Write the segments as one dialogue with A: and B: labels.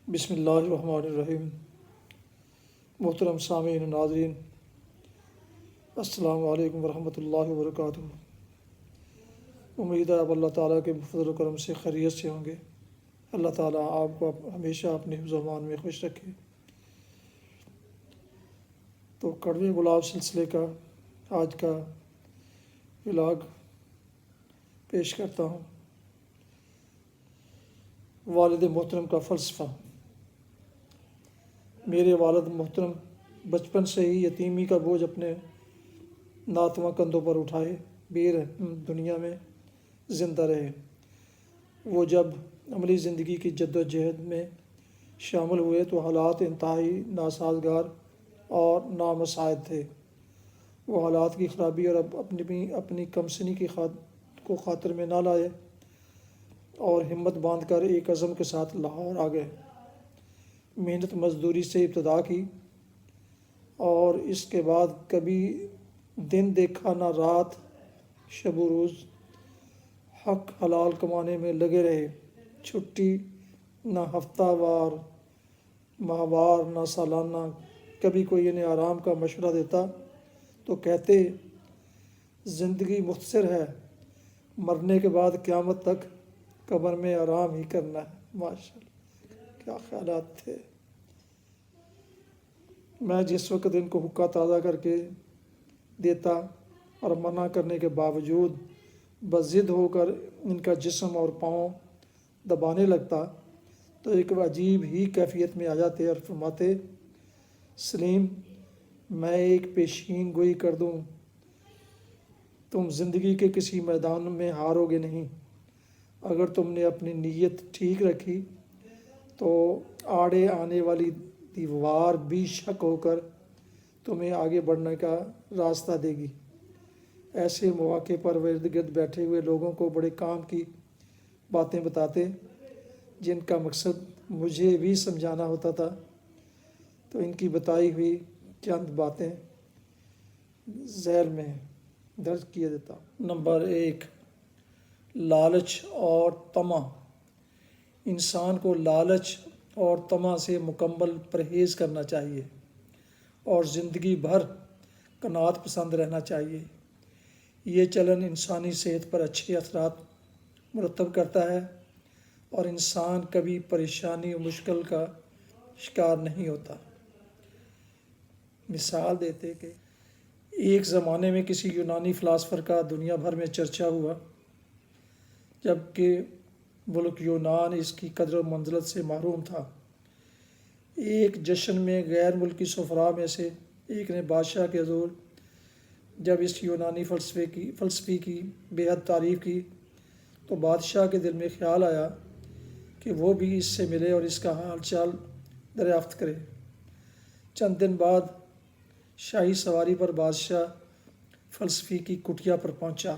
A: بسم اللہ الرحمن الرحیم۔ محترم سامعین ناظرین، السلام علیکم ورحمۃ اللہ وبرکاتہ۔ امید ہے آپ اللہ تعالیٰ کے فضل و کرم سے خیریت سے ہوں گے۔ اللہ تعالیٰ آپ کو ہمیشہ اپنے حفظ و امان میں خوش رکھے۔ تو کڑوے گلاب سلسلے کا آج کا ولاگ پیش کرتا ہوں۔ والد محترم کا فلسفہ۔ میرے والد محترم بچپن سے ہی یتیمی کا بوجھ اپنے ناتواں کندھوں پر اٹھائے بیر دنیا میں زندہ رہے۔ وہ جب عملی زندگی کی جد و جہد میں شامل ہوئے تو حالات انتہائی ناسازگار اور نامساعد تھے۔ وہ حالات کی خرابی اور اپنی کمسنی کو خاطر میں نہ لائے اور ہمت باندھ کر ایک عزم کے ساتھ لاہور آ گئے۔ محنت مزدوری سے ابتدا کی اور اس کے بعد کبھی دن دیکھا نہ رات، شب و روز حق حلال کمانے میں لگے رہے۔ چھٹی نہ ہفتہ وار، ماہوار نہ سالانہ۔ کبھی کوئی انہیں آرام کا مشورہ دیتا تو کہتے زندگی مختصر ہے، مرنے کے بعد قیامت تک قبر میں آرام ہی کرنا ہے۔ ماشاءاللہ، کیا خیالات تھے۔ میں جس وقت ان کو حقہ تازہ کر کے دیتا اور منع کرنے کے باوجود بضد ہو کر ان کا جسم اور پاؤں دبانے لگتا تو ایک عجیب ہی کیفیت میں آ جاتے اور فرماتے سلیم، میں ایک پیشین گوئی کر دوں، تم زندگی کے کسی میدان میں ہارو گے نہیں۔ اگر تم نے اپنی نیت ٹھیک رکھی تو آڑے آنے والی دیوار بھی شک ہو کر تمہیں آگے بڑھنے کا راستہ دے گی۔ ایسے مواقع پر وہ ارد گرد بیٹھے ہوئے لوگوں کو بڑے کام کی باتیں بتاتے جن کا مقصد مجھے بھی سمجھانا ہوتا تھا، تو ان کی بتائی ہوئی چند باتیں ذیل میں درج کیا دیتا۔ نمبر 1، لالچ اور طمع۔ انسان کو لالچ اور طمع سے مکمل پرہیز کرنا چاہیے اور زندگی بھر قناعت پسند رہنا چاہیے۔ یہ چلن انسانی صحت پر اچھے اثرات مرتب کرتا ہے اور انسان کبھی پریشانی و مشکل کا شکار نہیں ہوتا۔ مثال دیتے کہ ایک زمانے میں کسی یونانی فلاسفر کا دنیا بھر میں چرچا ہوا، جبکہ ملک یونان اس کی قدر و منزلت سے محروم تھا۔ ایک جشن میں غیر ملکی سفراء میں سے ایک نے بادشاہ کے حضور جب اس یونانی فلسفی کی بے حد تعریف کی تو بادشاہ کے دل میں خیال آیا کہ وہ بھی اس سے ملے اور اس کا حال چال دریافت کرے۔ چند دن بعد شاہی سواری پر بادشاہ فلسفی کی کٹیا پر پہنچا۔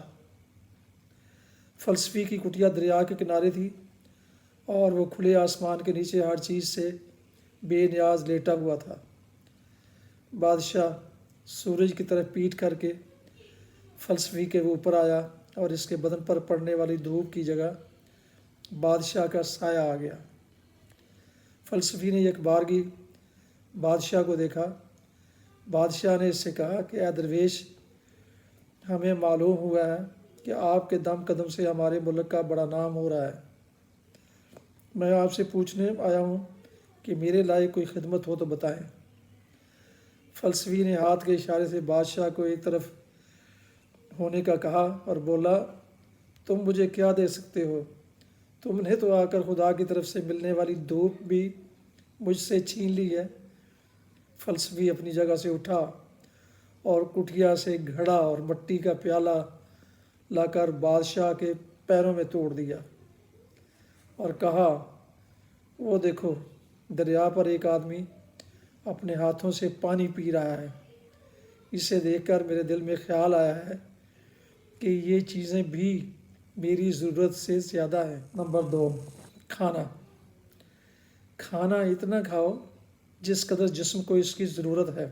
A: فلسفی کی کٹیا دریا کے کنارے تھی اور وہ کھلے آسمان کے نیچے ہر چیز سے بے نیاز لیٹا ہوا تھا۔ بادشاہ سورج کی طرف پیٹ کر کے فلسفی کے اوپر آیا اور اس کے بدن پر پڑنے والی دھوپ کی جگہ بادشاہ کا سایہ آ گیا۔ فلسفی نے یک بارگی بادشاہ کو دیکھا۔ بادشاہ نے اس سے کہا کہ اے درویش، ہمیں معلوم ہوا ہے کہ آپ کے دم قدم سے ہمارے ملک کا بڑا نام ہو رہا ہے۔ میں آپ سے پوچھنے آیا ہوں کہ میرے لائق کوئی خدمت ہو تو بتائیں۔ فلسفی نے ہاتھ کے اشارے سے بادشاہ کو ایک طرف ہونے کا کہا اور بولا، تم مجھے کیا دے سکتے ہو؟ تم نے تو آ کر خدا کی طرف سے ملنے والی دھوپ بھی مجھ سے چھین لی ہے۔ فلسفی اپنی جگہ سے اٹھا اور کٹیا سے گھڑا اور مٹی کا پیالہ لا کر بادشاہ کے پیروں میں توڑ دیا اور کہا، وہ دیکھو، دریا پر ایک آدمی اپنے ہاتھوں سے پانی پی رہا ہے۔ اسے دیکھ کر میرے دل میں خیال آیا ہے کہ یہ چیزیں بھی میری ضرورت سے زیادہ ہیں۔ نمبر 2، کھانا۔ کھانا اتنا کھاؤ جس قدر جسم کو اس کی ضرورت ہے۔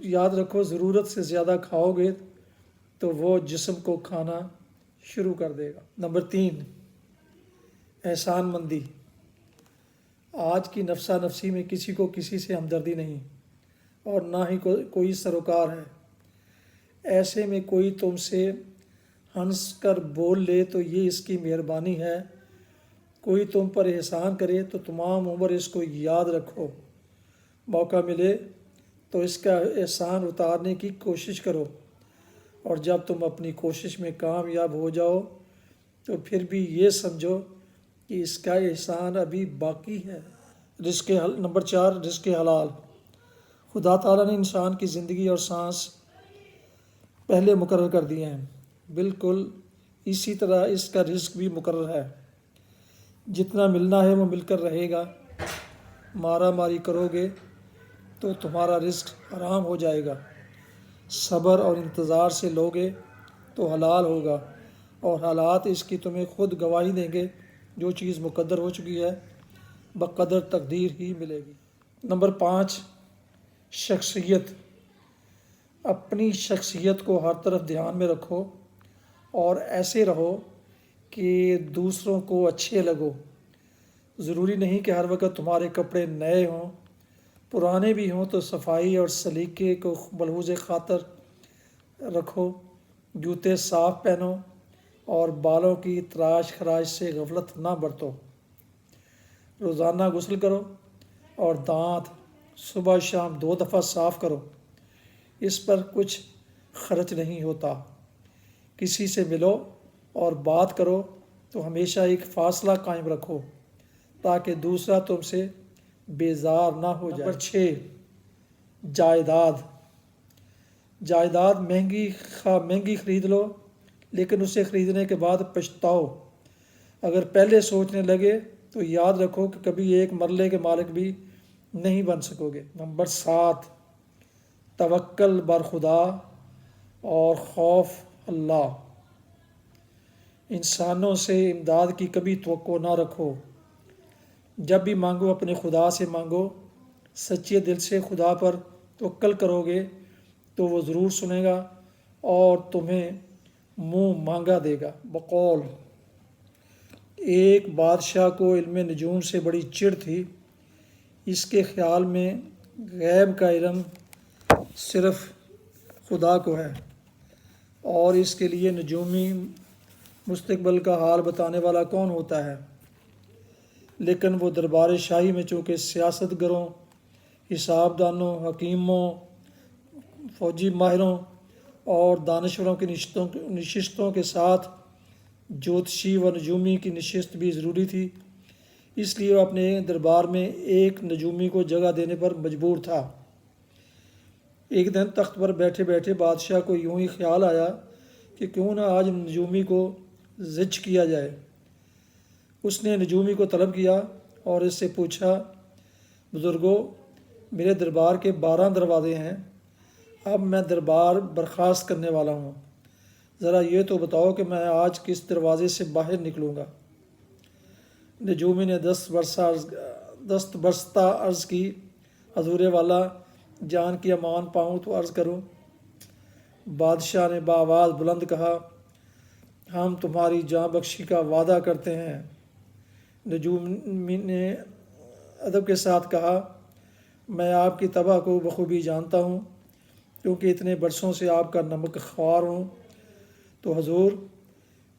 A: یاد رکھو، ضرورت سے زیادہ کھاؤ گے تو وہ جسم کو کھانا شروع کر دے گا۔ نمبر 3، احسان مندی۔ آج کی نفسا نفسی میں کسی کو کسی سے ہمدردی نہیں اور نہ ہی کوئی سروکار ہے۔ ایسے میں کوئی تم سے ہنس کر بول لے تو یہ اس کی مہربانی ہے، کوئی تم پر احسان کرے تو تمام عمر اس کو یاد رکھو، موقع ملے تو اس کا احسان اتارنے کی کوشش کرو، اور جب تم اپنی کوشش میں کامیاب ہو جاؤ تو پھر بھی یہ سمجھو کہ اس کا احسان ابھی باقی ہے۔ نمبر 4، رزق حلال۔ خدا تعالیٰ نے انسان کی زندگی اور سانس پہلے مقرر کر دیے ہیں، بالکل اسی طرح اس کا رزق بھی مقرر ہے۔ جتنا ملنا ہے وہ مل کر رہے گا، مارا ماری کرو گے تو تمہارا رزق حرام ہو جائے گا، صبر اور انتظار سے لوگے تو حلال ہوگا، اور حالات اس کی تمہیں خود گواہی دیں گے۔ جو چیز مقدر ہو چکی ہے بقدر تقدیر ہی ملے گی۔ نمبر 5، شخصیت۔ اپنی شخصیت کو ہر طرف دھیان میں رکھو اور ایسے رہو کہ دوسروں کو اچھے لگو۔ ضروری نہیں کہ ہر وقت تمہارے کپڑے نئے ہوں، پرانے بھی ہوں تو صفائی اور سلیقے کو ملحوظ خاطر رکھو، جوتے صاف پہنو اور بالوں کی تراش خراش سے غفلت نہ برتو۔ روزانہ غسل کرو اور دانت صبح شام 2 دفعہ صاف کرو، اس پر کچھ خرچ نہیں ہوتا۔ کسی سے ملو اور بات کرو تو ہمیشہ ایک فاصلہ قائم رکھو تاکہ دوسرا تم سے بیزار نہ ہو جائے۔ نمبر 6، جائیداد۔ جائیداد مہنگی خرید لو لیکن اسے خریدنے کے بعد پچھتاؤ۔ اگر پہلے سوچنے لگے تو یاد رکھو کہ کبھی ایک مرلے کے مالک بھی نہیں بن سکو گے۔ نمبر 7، توکل بر خدا اور خوف اللہ۔ انسانوں سے امداد کی کبھی توقع نہ رکھو، جب بھی مانگو اپنے خدا سے مانگو، سچے دل سے خدا پر توکل کرو گے تو وہ ضرور سنے گا اور تمہیں منہ مانگا دے گا۔ بقول ایک بادشاہ کو علم نجوم سے بڑی چڑ تھی، اس کے خیال میں غیب کا علم صرف خدا کو ہے اور اس کے لیے نجومی مستقبل کا حال بتانے والا کون ہوتا ہے، لیکن وہ دربار شاہی میں چونکہ سیاست گروں، حساب دانوں، حکیموں، فوجی ماہروں اور دانشوروں کی نشستوں کے ساتھ جوتشی و نجومی کی نشست بھی ضروری تھی، اس لیے وہ اپنے دربار میں ایک نجومی کو جگہ دینے پر مجبور تھا۔ ایک دن تخت پر بیٹھے بیٹھے بادشاہ کو یوں ہی خیال آیا کہ کیوں نہ آج نجومی کو زچ کیا جائے۔ اس نے نجومی کو طلب کیا اور اس سے پوچھا، بزرگو، میرے دربار کے 12 دروازے ہیں، اب میں دربار برخاست کرنے والا ہوں، ذرا یہ تو بتاؤ کہ میں آج کس دروازے سے باہر نکلوں گا؟ نجومی نے دست برستہ عرض کی، حضور والا، جان کی امان پاؤں تو عرض کروں۔ بادشاہ نے بآواز بلند کہا، ہم تمہاری جاں بخشی کا وعدہ کرتے ہیں۔ نجومی نے ادب کے ساتھ کہا، میں آپ کی طبع کو بخوبی جانتا ہوں، کیونکہ اتنے برسوں سے آپ کا نمک خوار ہوں، تو حضور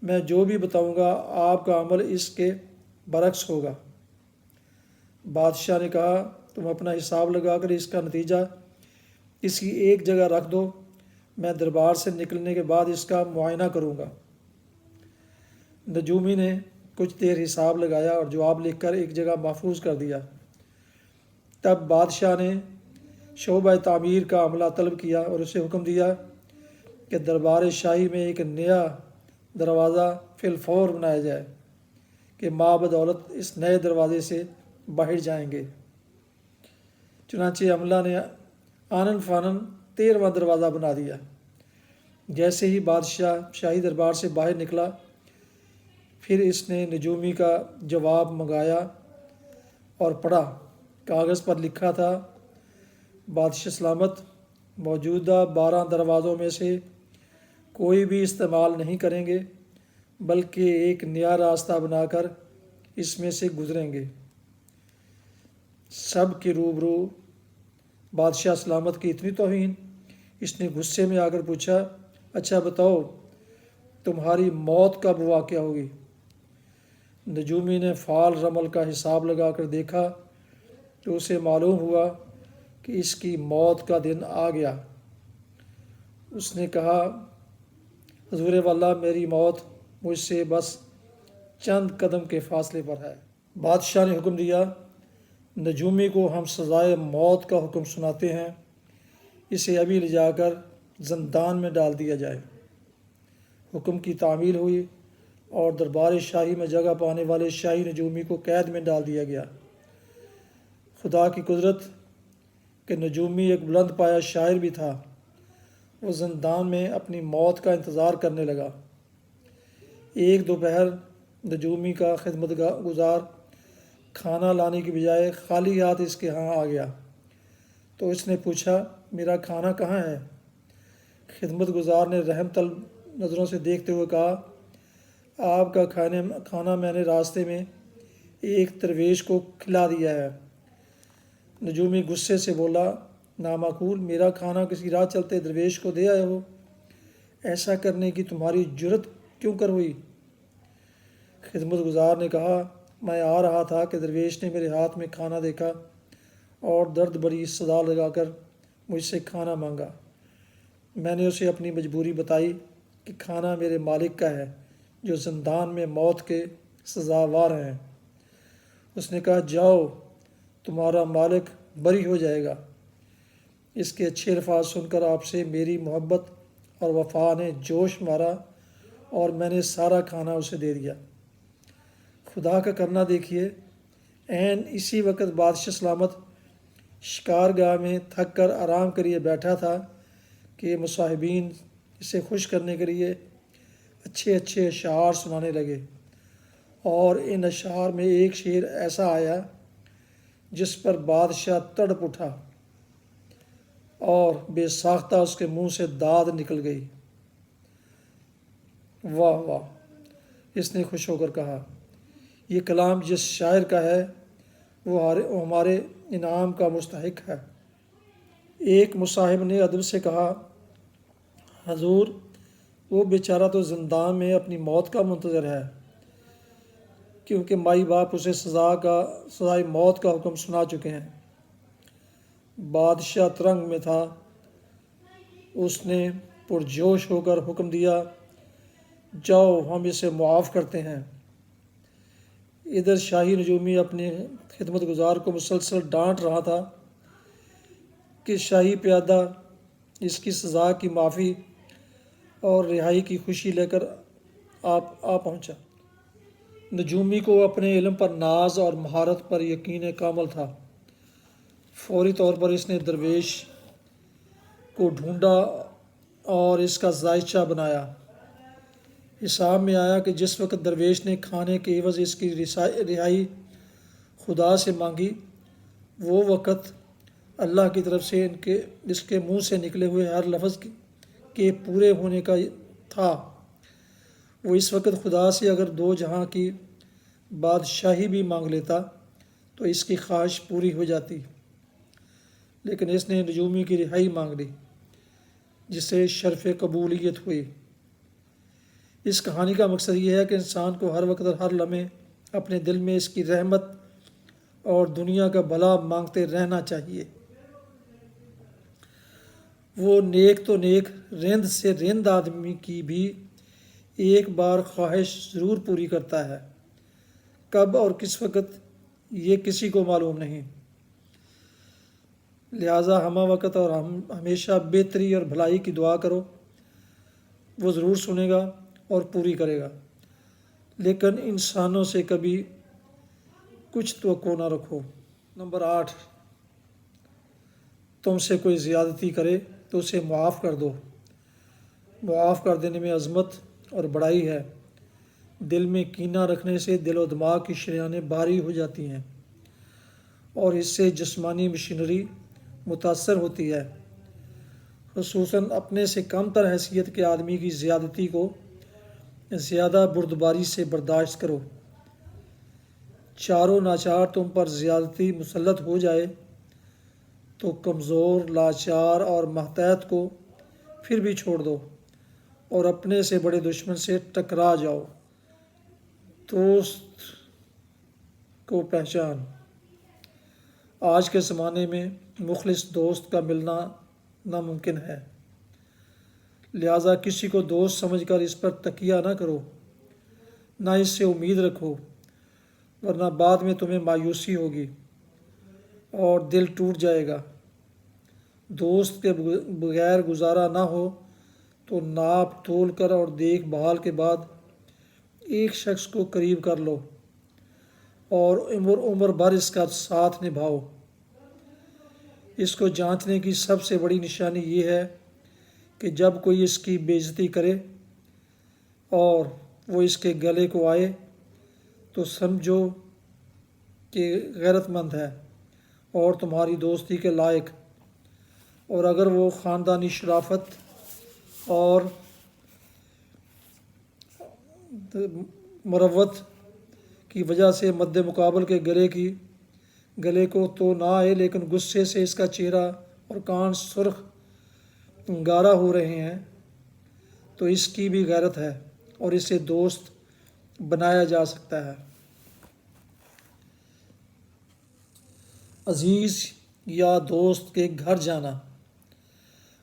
A: میں جو بھی بتاؤں گا آپ کا عمل اس کے برعکس ہوگا۔ بادشاہ نے کہا، تم اپنا حساب لگا کر اس کا نتیجہ کسی ایک جگہ رکھ دو، میں دربار سے نکلنے کے بعد اس کا معائنہ کروں گا۔ نجومی نے کچھ دیر حساب لگایا اور جواب لکھ کر ایک جگہ محفوظ کر دیا۔ تب بادشاہ نے شعبہ تعمیر کا عملہ طلب کیا اور اسے حکم دیا کہ دربار شاہی میں ایک نیا دروازہ فی الفور بنایا جائے کہ ماں بدولت اس نئے دروازے سے باہر جائیں گے۔ چنانچہ عملہ نے آنن فانن 13واں دروازہ بنا دیا۔ جیسے ہی بادشاہ شاہی دربار سے باہر نکلا، پھر اس نے نجومی کا جواب منگایا اور پڑھا۔ کاغذ پر لکھا تھا، بادشاہ سلامت، موجودہ 12 دروازوں میں سے کوئی بھی استعمال نہیں کریں گے، بلکہ ایک نیا راستہ بنا کر اس میں سے گزریں گے۔ سب کے روبرو بادشاہ سلامت کی اتنی توہین۔ اس نے غصے میں آ کر پوچھا، اچھا بتاؤ تمہاری موت کب واقع ہوگی؟ نجومی نے فال رمل کا حساب لگا کر دیکھا تو اسے معلوم ہوا کہ اس کی موت کا دن آ گیا۔ اس نے کہا، حضور واللہ میری موت مجھ سے بس چند قدم کے فاصلے پر ہے۔ بادشاہ نے حکم دیا، نجومی کو ہم سزائے موت کا حکم سناتے ہیں، اسے ابھی لے جا کر زندان میں ڈال دیا جائے۔ حکم کی تعمیل ہوئی اور دربار شاہی میں جگہ پانے والے شاہی نجومی کو قید میں ڈال دیا گیا۔ خدا کی قدرت کہ نجومی ایک بلند پایہ شاعر بھی تھا، وہ زندان میں اپنی موت کا انتظار کرنے لگا۔ ایک دوپہر نجومی کا خدمت گزار کھانا لانے کی بجائے خالی ہاتھ اس کے ہاں آ گیا تو اس نے پوچھا، میرا کھانا کہاں ہے؟ خدمت گزار نے رحم طلب نظروں سے دیکھتے ہوئے کہا، آپ کا کھانا میں نے راستے میں ایک درویش کو کھلا دیا ہے۔ نجومی غصے سے بولا، نامعقول، میرا کھانا کسی راہ چلتے درویش کو دے آئے ہو، ایسا کرنے کی تمہاری جرت کیوں کر ہوئی؟ خدمت گزار نے کہا، میں آ رہا تھا کہ درویش نے میرے ہاتھ میں کھانا دیکھا اور درد بڑی صدا لگا کر مجھ سے کھانا مانگا۔ میں نے اسے اپنی مجبوری بتائی کہ کھانا میرے مالک کا ہے جو زندان میں موت کے سزاوار ہیں۔ اس نے کہا، جاؤ، تمہارا مالک بری ہو جائے گا۔ اس کے اچھے الفاظ سن کر آپ سے میری محبت اور وفا نے جوش مارا اور میں نے سارا کھانا اسے دے دیا۔ خدا کا کرنا دیکھیے، عین اسی وقت بادشاہ سلامت شکار گاہ میں تھک کر آرام کریے بیٹھا تھا کہ مصاحبین اسے خوش کرنے کے لیے اچھے اچھے اشعار سنانے لگے، اور ان اشعار میں ایک شعر ایسا آیا جس پر بادشاہ تڑپ اٹھا اور بے ساختہ اس کے منہ سے داد نکل گئی۔ واہ واہ، اس نے خوش ہو کر کہا، یہ کلام جس شاعر کا ہے وہ ہمارے انعام کا مستحق ہے۔ ایک مصاحب نے ادب سے کہا، حضور وہ بیچارہ تو زندان میں اپنی موت کا منتظر ہے، کیونکہ مائی باپ اسے سزائے موت کا حکم سنا چکے ہیں۔ بادشاہ ترنگ میں تھا، اس نے پرجوش ہو کر حکم دیا، جاؤ ہم اسے معاف کرتے ہیں۔ ادھر شاہی نجومی اپنے خدمت گزار کو مسلسل ڈانٹ رہا تھا کہ شاہی پیادہ اس کی سزا کی معافی اور رہائی کی خوشی لے کر آ پہنچا۔ نجومی کو اپنے علم پر ناز اور مہارت پر یقین کامل تھا۔ فوری طور پر اس نے درویش کو ڈھونڈا اور اس کا ذائچہ بنایا۔ حساب میں آیا کہ جس وقت درویش نے کھانے کے عوض اس کی رہائی خدا سے مانگی، وہ وقت اللہ کی طرف سے اس کے منہ سے نکلے ہوئے ہر لفظ کے پورے ہونے کا تھا۔ وہ اس وقت خدا سے اگر دو جہاں کی بادشاہی بھی مانگ لیتا تو اس کی خواہش پوری ہو جاتی، لیکن اس نے نجومی کی رہائی مانگ لی، جسے شرف قبولیت ہوئی۔ اس کہانی کا مقصد یہ ہے کہ انسان کو ہر وقت اور ہر لمحے اپنے دل میں اس کی رحمت اور دنیا کا بھلا مانگتے رہنا چاہیے۔ وہ نیک تو نیک، رند سے رند آدمی کی بھی ایک بار خواہش ضرور پوری کرتا ہے، کب اور کس وقت یہ کسی کو معلوم نہیں۔ لہٰذا ہمہ وقت اور ہمیشہ بہتری اور بھلائی کی دعا کرو، وہ ضرور سنے گا اور پوری کرے گا، لیکن انسانوں سے کبھی کچھ توقع نہ رکھو۔ نمبر 8، تم سے کوئی زیادتی کرے تو اسے معاف کر دو۔ معاف کر دینے میں عظمت اور بڑائی ہے۔ دل میں کینہ رکھنے سے دل و دماغ کی شریانیں بھاری ہو جاتی ہیں اور اس سے جسمانی مشینری متاثر ہوتی ہے۔ خصوصاً اپنے سے کم تر حیثیت کے آدمی کی زیادتی کو زیادہ بردباری سے برداشت کرو۔ چاروں ناچار تم پر زیادتی مسلط ہو جائے تو کمزور، لاچار اور محتاط کو پھر بھی چھوڑ دو اور اپنے سے بڑے دشمن سے ٹکرا جاؤ۔ دوست کو پہچان۔ آج کے زمانے میں مخلص دوست کا ملنا ناممکن ہے، لہٰذا کسی کو دوست سمجھ کر اس پر تکیہ نہ کرو، نہ اس سے امید رکھو، ورنہ بعد میں تمہیں مایوسی ہوگی اور دل ٹوٹ جائے گا۔ دوست کے بغیر گزارا نہ ہو تو ناپ تول کر اور دیکھ بھال کے بعد ایک شخص کو قریب کر لو اور عمر بھر اس کا ساتھ نبھاؤ۔ اس کو جانچنے کی سب سے بڑی نشانی یہ ہے کہ جب کوئی اس کی بے عزتی کرے اور وہ اس کے گلے کو آئے تو سمجھو کہ غیرت مند ہے اور تمہاری دوستی کے لائق، اور اگر وہ خاندانی شرافت اور مروت کی وجہ سے مد مقابل کے گلے کو تو نہ آئے، لیکن غصے سے اس کا چہرہ اور کان سرخ گارا ہو رہے ہیں، تو اس کی بھی غیرت ہے اور اسے دوست بنایا جا سکتا ہے۔ عزیز یا دوست کے گھر جانا۔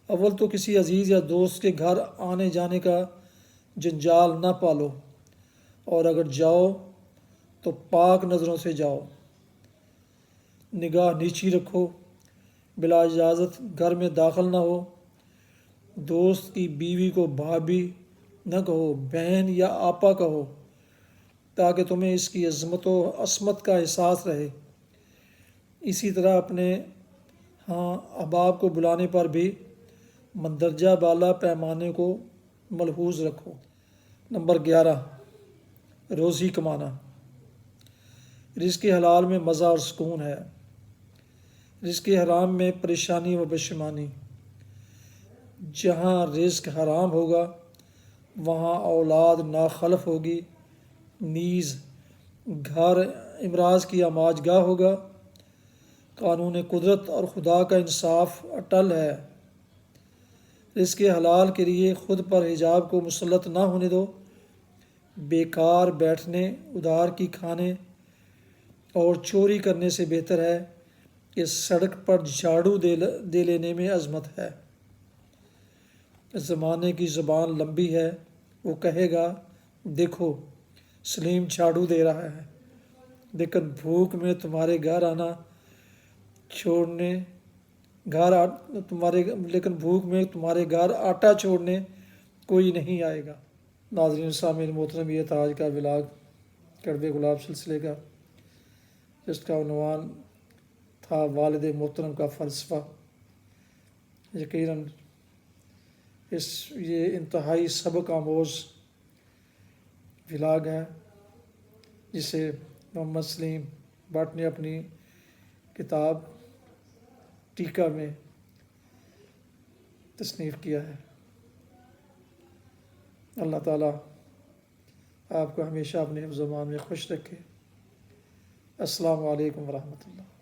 A: اول تو کسی عزیز یا دوست کے گھر آنے جانے کا جنجال نہ پالو، اور اگر جاؤ تو پاک نظروں سے جاؤ۔ نگاہ نیچی رکھو، بلا اجازت گھر میں داخل نہ ہو۔ دوست کی بیوی کو بھابھی نہ کہو، بہن یا آپا کہو، تاکہ تمہیں اس کی عظمت و عصمت کا احساس رہے۔ اسی طرح اپنے احباب کو بلانے پر بھی مندرجہ بالا پیمانے کو ملحوظ رکھو۔ نمبر 11، روزی کمانا۔ رزق حلال میں مزہ اور سکون ہے، رزق حرام میں پریشانی و پشیمانی۔ جہاں رزق حرام ہوگا وہاں اولاد ناخلف ہوگی، نیز گھر امراض کی آماج گاہ ہوگا۔ قانون قدرت اور خدا کا انصاف اٹل ہے۔ رزق حلال کے لیے خود پر حجاب کو مسلط نہ ہونے دو۔ بیکار بیٹھنے، ادھار کی کھانے اور چوری کرنے سے بہتر ہے کہ سڑک پر جھاڑو دے لینے میں عظمت ہے۔ زمانے کی زبان لمبی ہے، وہ کہے گا دیکھو سلیم جھاڑو دے رہا ہے، لیکن بھوک میں تمہارے گھر آٹا چھوڑنے کوئی نہیں آئے گا۔ ناظرین سامعین محترم، یہ تھا آج کا ولاگ کڑوے گلاب سلسلے کا، جس کا عنوان تھا والد محترم کا فلسفہ۔ یقیناً یہ انتہائی سبق آموز ولاگ ہے، جسے محمد سلیم بٹ نے اپنی کتاب ٹیکہ میں تصنیف کیا ہے۔ اللہ تعالیٰ آپ کو ہمیشہ اپنے حفظ و امان میں خوش رکھے۔ السلام علیکم ورحمۃ اللہ۔